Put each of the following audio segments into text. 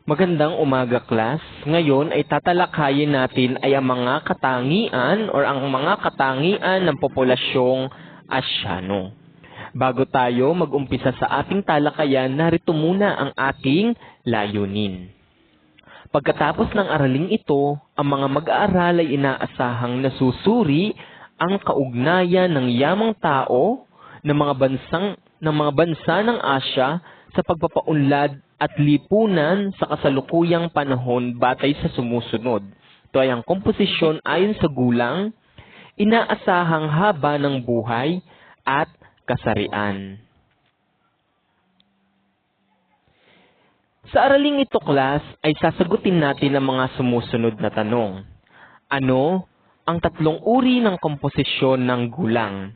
Magandang umaga, class. Ngayon ay tatalakayin natin ay ang mga katangian or ang mga katangian ng populasyong Asyano. Bago tayo mag-umpisa sa ating talakayan, narito muna ang ating layunin. Pagkatapos ng araling ito, ang mga mag-aaral ay inaasahang nasusuri ang kaugnayan ng yamang tao ng mga bansa ng Asya sa pagpapaunlad at lipunan sa kasalukuyang panahon batay sa sumusunod. Ito ay ang komposisyon ayon sa gulang, inaasahang haba ng buhay at kasarian. Sa araling ito, class, ay sasagutin natin ang mga sumusunod na tanong. Ano ang tatlong uri ng komposisyon ng gulang?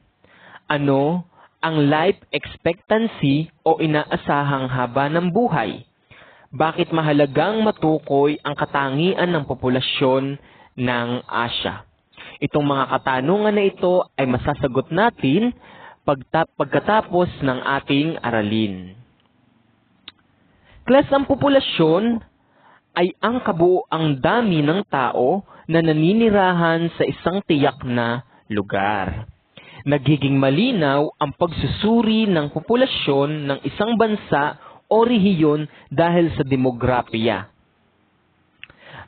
Ano ang life expectancy o inaasahang haba ng buhay? Bakit mahalagang matukoy ang katangian ng populasyon ng Asya? Itong mga katanungan na ito ay masasagot natin pagkatapos ng ating aralin. Class, ang populasyon ay ang kabuuang dami ng tao na naninirahan sa isang tiyak na lugar. Nagiging malinaw ang pagsusuri ng populasyon ng isang bansa o rehiyon dahil sa demografiya.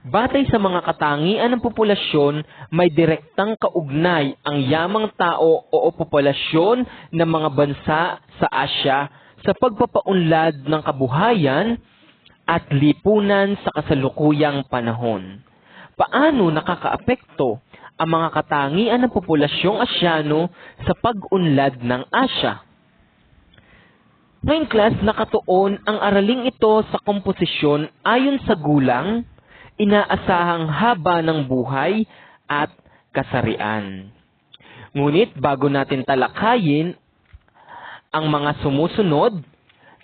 Batay sa mga katangian ng populasyon, may direktang kaugnay ang yamang tao o populasyon ng mga bansa sa Asya sa pagpapaunlad ng kabuhayan at lipunan sa kasalukuyang panahon. Paano nakakaapekto ang mga katangian ng populasyong Asyano sa pag-unlad ng Asya? Ngayon, class, nakatuon ang araling ito sa komposisyon ayon sa gulang, inaasahang haba ng buhay at kasarian. Ngunit bago natin talakayin ang mga sumusunod,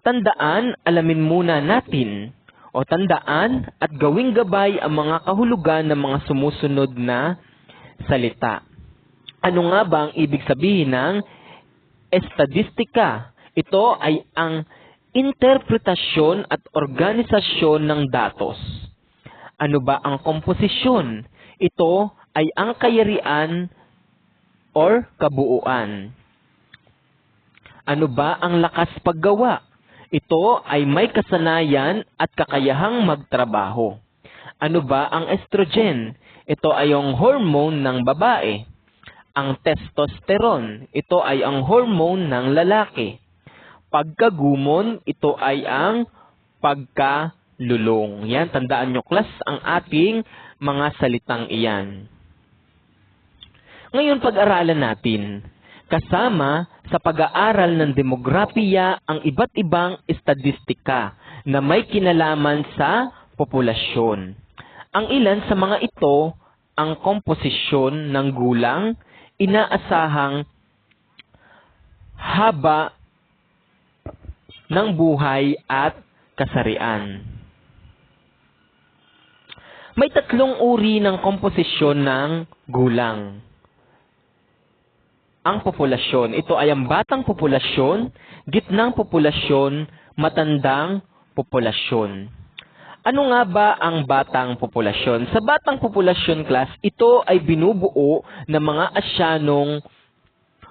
alamin muna natin tandaan at gawing gabay ang mga kahulugan ng mga sumusunod na salita. Ano nga ba ang ibig sabihin ng estadistika? Ito ay ang interpretasyon at organisasyon ng datos. Ano ba ang komposisyon? Ito ay ang kayarian or kabuuan. Ano ba ang lakas paggawa? Ito ay may kasanayan at kakayahang magtrabaho. Ano ba ang estrogen? Ito ay ang hormone ng babae. Ang testosterone, ito ay ang hormone ng lalaki. Pagkagumon, ito ay ang pagkalulong. Yan, tandaan nyo, class, ang ating mga salitang iyan. Ngayon, pag-aralan natin. Kasama sa pag-aaral ng demografiya ang iba't ibang estadistika na may kinalaman sa populasyon. Ang ilan sa mga ito ang komposisyon ng gulang, inaasahang haba ng buhay at kasarian. May tatlong uri ng komposisyon ng gulang. Ang populasyon, ito ay ang batang populasyon, gitnang populasyon, matandang populasyon. Ano nga ba ang batang populasyon? Sa batang populasyon, class, ito ay binubuo ng mga Asyanong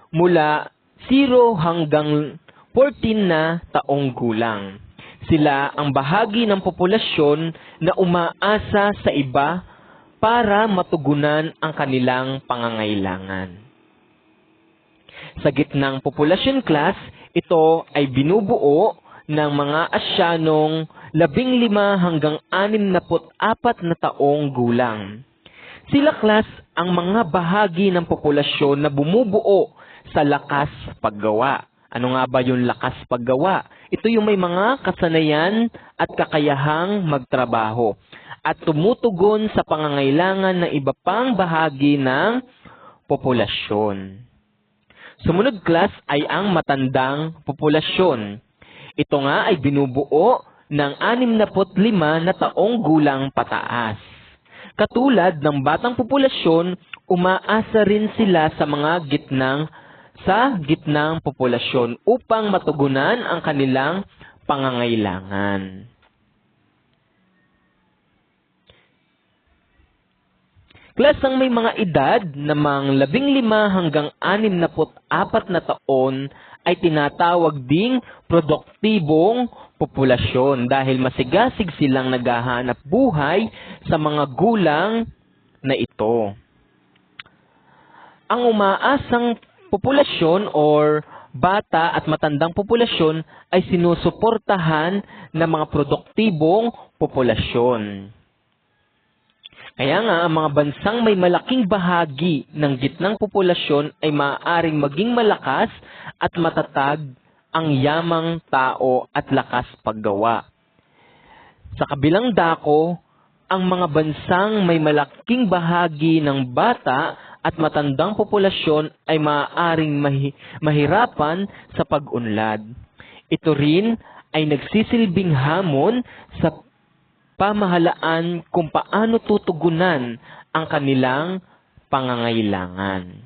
mula 0 hanggang 14 na taong gulang. Sila ang bahagi ng populasyon na umaasa sa iba para matugunan ang kanilang pangangailangan. Sa gitnang populasyon, class, ito ay binubuo ng mga Asyanong 15 hanggang 64 na taong gulang. Sila, class, ang mga bahagi ng populasyon na bumubuo sa lakas paggawa. Ano nga ba yung lakas paggawa? Ito yung may mga kasanayan at kakayahang magtrabaho at tumutugon sa pangangailangan ng iba pang bahagi ng populasyon. Sumunod, class, ay ang matandang populasyon. Ito nga ay binubuo ng 65 na taong gulang pataas. Katulad ng batang populasyon, umaasa rin sila sa gitnang populasyon upang matugunan ang kanilang pangangailangan. Class, ang may mga edad na mang 15 hanggang 64 na taon ay tinatawag ding produktibong populasyon dahil masigasig silang naghahanap buhay sa mga gulang na ito. Ang umaasang populasyon or bata at matandang populasyon ay sinusuportahan ng mga produktibong populasyon. Kaya nga, ang mga bansang may malaking bahagi ng gitnang populasyon ay maaaring maging malakas at matatag ang yamang tao at lakas paggawa. Sa kabilang dako, ang mga bansang may malaking bahagi ng bata at matandang populasyon ay maaaring mahirapan sa pag-unlad. Ito rin ay nagsisilbing hamon sa pamahalaan kung paano tutugunan ang kanilang pangangailangan.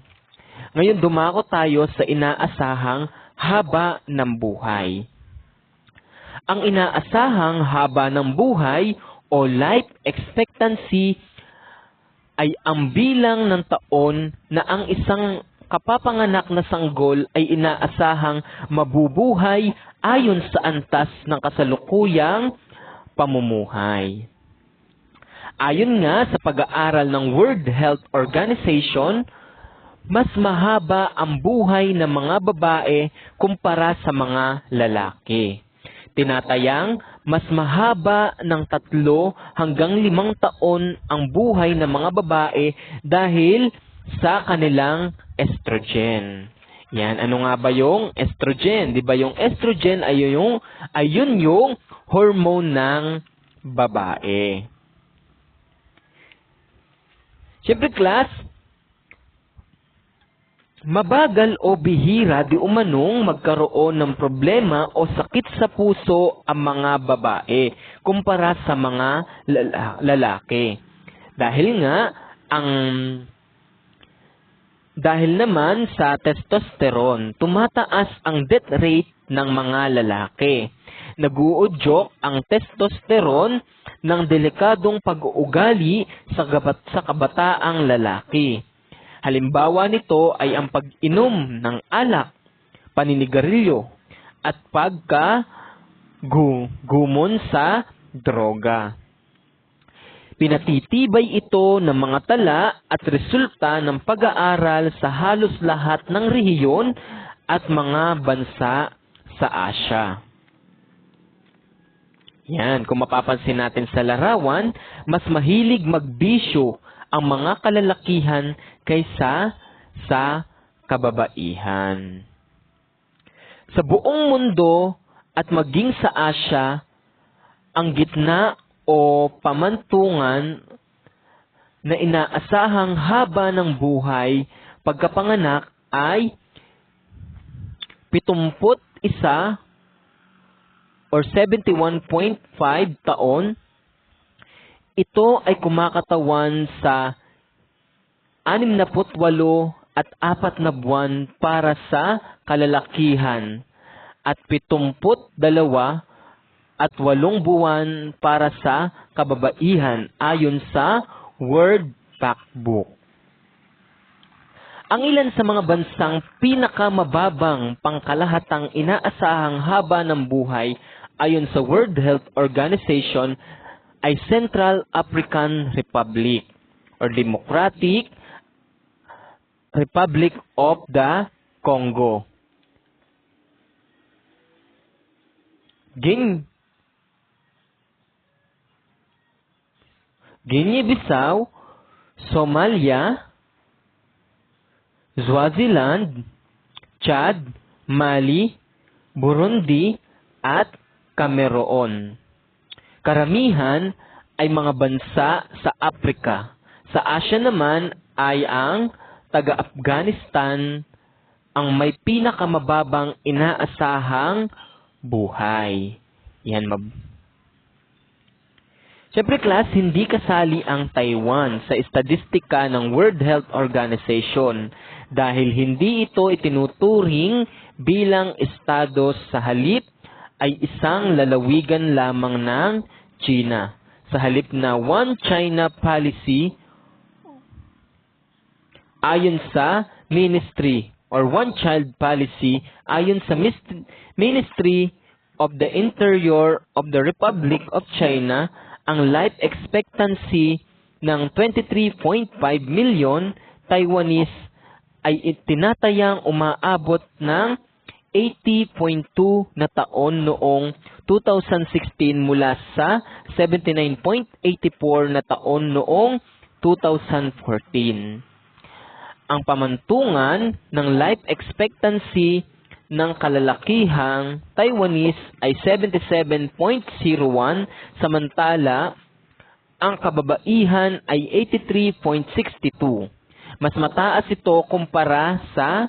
Ngayon, dumako tayo sa inaasahang haba ng buhay. Ang inaasahang haba ng buhay o life expectancy ay ang bilang ng taon na ang isang kapapanganak na sanggol ay inaasahang mabubuhay ayon sa antas ng kasalukuyang pamumuhay. Ayon nga sa pag-aaral ng World Health Organization, mas mahaba ang buhay ng mga babae kumpara sa mga lalaki. Tinatayang mas mahaba ng 3 hanggang 5 taon ang buhay ng mga babae dahil sa kanilang estrogen. Yan, ano nga ba yung estrogen? Di ba yung estrogen ay ayun yung hormone ng babae. Siyempre, class, mabagal o bihira di umanong magkaroon ng problema o sakit sa puso ang mga babae kumpara sa mga lalaki. Dahil naman sa testosterone, tumataas ang death rate ng mga lalaki. Naguudyok ang testosterone ng delikadong pag-uugali sa kabataang lalaki. Halimbawa nito ay ang pag-inom ng alak, paninigarilyo, at pagkagumon sa droga. Pinatitibay ito ng mga tala at resulta ng pag-aaral sa halos lahat ng rehiyon at mga bansa sa Asya. Yan, kung mapapansin natin sa larawan, mas mahilig magbisyo ang mga kalalakihan kaysa sa kababaihan. Sa buong mundo at maging sa Asya, ang gitna o pamantungan na inaasahang haba ng buhay pagkapanganak ay 71 or 71.5 taon. Ito ay kumakatawan sa 68 at 4 na buwan para sa kalalakihan at 72 at 8 buwan para sa kababaihan ayon sa World Factbook. Ang ilan sa mga bansang pinakamababang pangkalahatang inaasahang haba ng buhay ayon sa World Health Organization ay Central African Republic or Democratic Republic of the Congo, Guinea-Bissau, Somalia, Swaziland, Chad, Mali, Burundi, at Cameroon. Karamihan ay mga bansa sa Afrika. Sa Asya naman ay ang taga-Afghanistan ang may pinakamababang inaasahang buhay. Yan, Siyempre, class, hindi kasali ang Taiwan sa estadistika ng World Health Organization dahil hindi ito itinuturing bilang estado, sa halip ay isang lalawigan lamang ng China. Sa halip na One China policy ayon sa Ministry or One Child Policy, ayon sa Ministry of the Interior of the Republic of China, ang life expectancy ng 23.5 million Taiwanese ay tinatayang umaabot ng 80.2 na taon noong 2016 mula sa 79.84 na taon noong 2014. Ang pamantungan ng life expectancy ng kalalakihang Taiwanese ay 77.01, samantala ang kababaihan ay 83.62. Mas mataas ito kumpara sa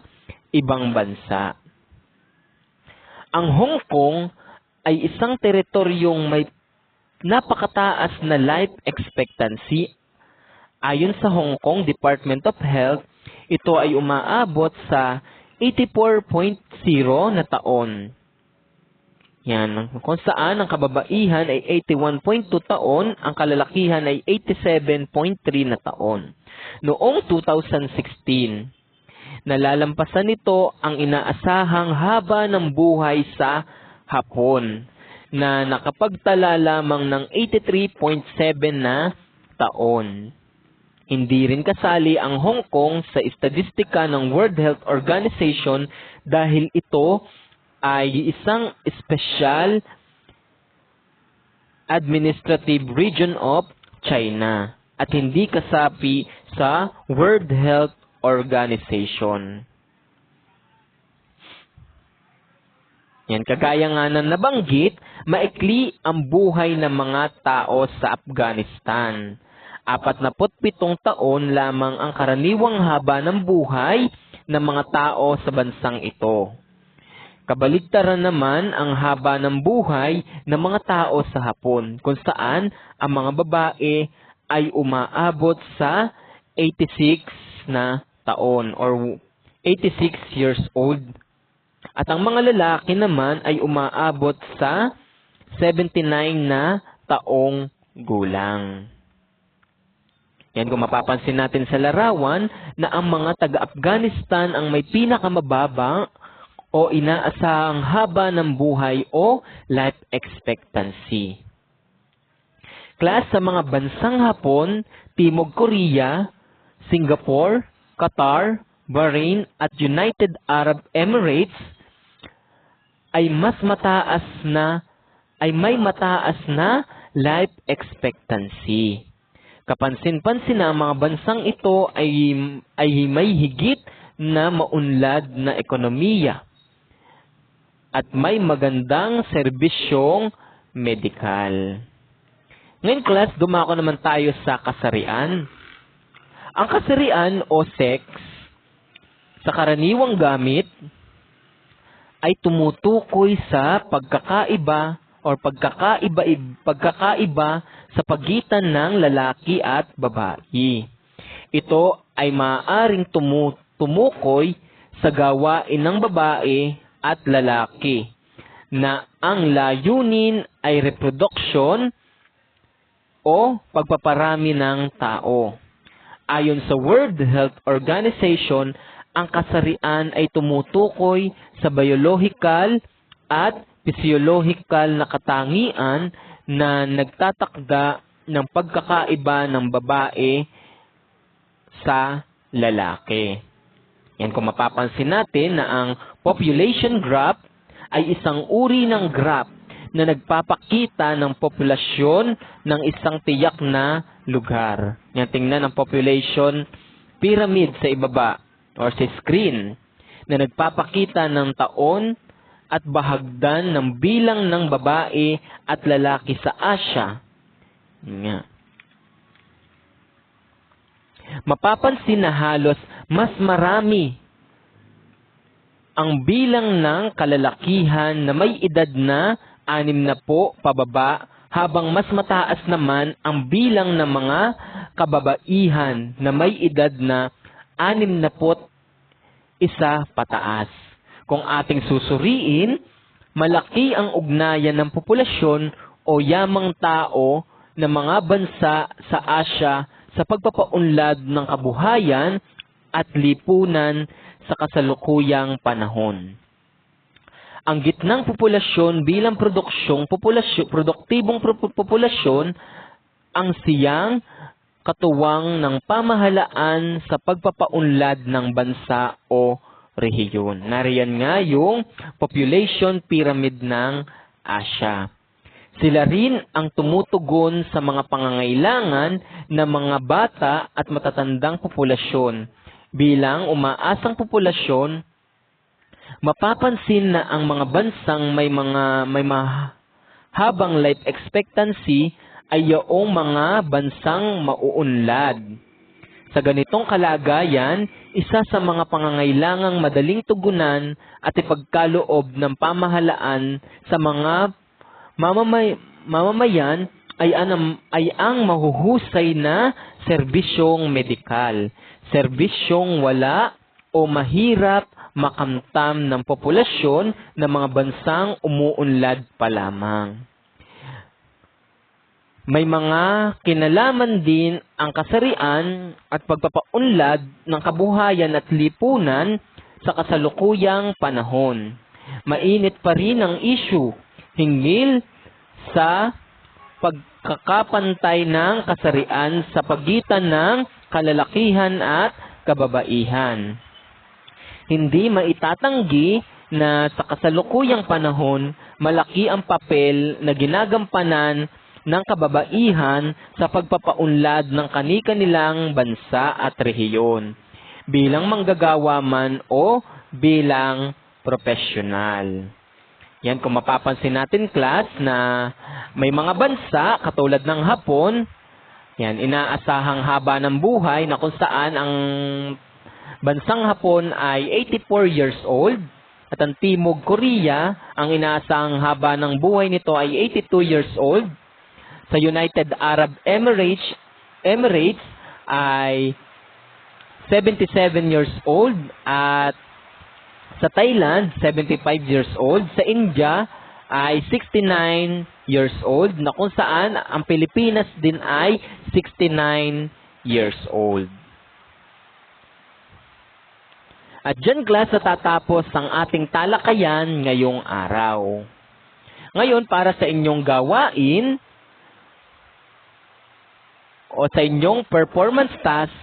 ibang bansa. Ang Hong Kong ay isang teritoryong may napakataas na life expectancy. Ayon sa Hong Kong Department of Health, ito ay umaabot sa 84.0 na taon. Yan, kung saan ang kababaihan ay 81.2 taon, ang kalalakihan ay 87.3 na taon. Noong 2016, nalalampasan nito ang inaasahang haba ng buhay sa Hapon na nakapagtala lamang ng 83.7 na taon. Hindi rin kasali ang Hong Kong sa estadistika ng World Health Organization dahil ito ay isang special administrative region of China at hindi kasapi sa World Health Organization. Yan, kagaya nga na nabanggit, maikli ang buhay ng mga tao sa Afghanistan. 47 taon lamang ang karaniwang haba ng buhay ng mga tao sa bansang ito. Kabaligtaran naman ang haba ng buhay ng mga tao sa Hapon, kung saan ang mga babae ay umaabot sa 86 na taon or 86 years old. At ang mga lalaki naman ay umaabot sa 79 na taong gulang. Yan, kung mapapansin natin sa larawan na ang mga taga-Afghanistan ang may pinakamababa o inaasahang haba ng buhay o life expectancy. Class, sa mga bansang Hapon, Timog Korea, Singapore, Qatar, Bahrain at United Arab Emirates ay may mataas na life expectancy. Kapansin-pansin na ang mga bansang ito ay may higit na maunlad na ekonomiya at may magandang serbisyong medikal. Ngayon, class, dumako naman tayo sa kasarian. Ang kasarian o sex sa karaniwang gamit ay tumutukoy sa pagkakaiba sa pagitan ng lalaki at babae. Ito ay maaaring tumukoy sa gawain ng babae at lalaki na ang layunin ay reproduction o pagpaparami ng tao. Ayon sa World Health Organization, ang kasarian ay tumutukoy sa biological at physiological na katangian na nagtatakda ng pagkakaiba ng babae sa lalaki. Yan, kung mapapansin natin na ang population graph ay isang uri ng graph na nagpapakita ng populasyon ng isang tiyak na lugar. Yan, tingnan ang population pyramid sa ibaba or sa screen na nagpapakita ng taon at bahagdan ng bilang ng babae at lalaki sa Asia. Nga. Mapapansin na halos mas marami ang bilang ng kalalakihan na may edad na 60 pababa, habang mas mataas naman ang bilang ng mga kababaihan na may edad na 61 pataas. Kung ating susuriin, malaki ang ugnayan ng populasyon o yamang tao ng mga bansa sa Asia sa pagpapaunlad ng kabuhayan at lipunan sa kasalukuyang panahon. Ang gitnang populasyon bilang produktibong populasyon ang siyang katuwang ng pamahalaan sa pagpapaunlad ng bansa o rehiyon. Nariyan nga yung population pyramid ng Asya. Sila rin ang tumutugon sa mga pangangailangan ng mga bata at matatandang populasyon. Bilang umaasang populasyon, mapapansin na ang mga bansang may mahabang life expectancy ay yaong mga bansang mauunlad. Sa ganitong kalagayan, isa sa mga pangangailangang madaling tugunan at ipagkaloob ng pamahalaan sa mga mamamayan ay ang mahuhusay na serbisyong medikal, serbisyong wala o mahirap makamtam ng populasyon ng mga bansang umuunlad pa lamang. May mga kinalaman din ang kasarian at pagpapaunlad ng kabuhayan at lipunan sa kasalukuyang panahon. Mainit pa rin ang issue hinggil sa pagkakapantay ng kasarian sa pagitan ng kalalakihan at kababaihan. Hindi maitatanggi na sa kasalukuyang panahon, malaki ang papel na ginagampanan ng kababaihan sa pagpapaunlad ng kani-kanilang bansa at rehiyon, bilang manggagawa man o bilang profesional. Yan, kung mapapansin natin, class, na may mga bansa katulad ng Hapon, yan, inaasahang haba ng buhay na kung saan ang bansang Hapon ay 84 years old at ang Timog Korea, ang inaasahang haba ng buhay nito ay 82 years old. Sa United Arab Emirates ay 77 years old at sa Thailand, 75 years old. Sa India ay 69 years old na kung saan ang Pilipinas din ay 69 years old. At dyan, class, natatapos ang ating talakayan ngayong araw. Ngayon, para sa inyong gawain o sa inyong performance task,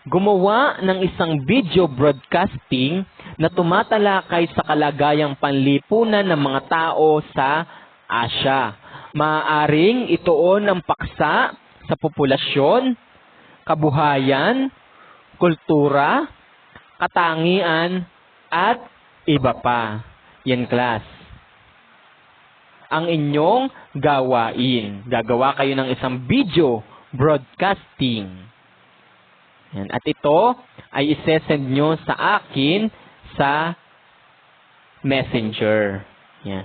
gumawa ng isang video broadcasting na tumatalakay sa kalagayang panlipunan ng mga tao sa Asya. Maaaring ituon ang paksa sa populasyon, kabuhayan, kultura, katangian, at iba pa. Yan, class. Ang inyong gawain. Gagawa kayo ng isang video broadcasting. Yan. At ito ay isesend nyo sa akin sa Messenger. Yan.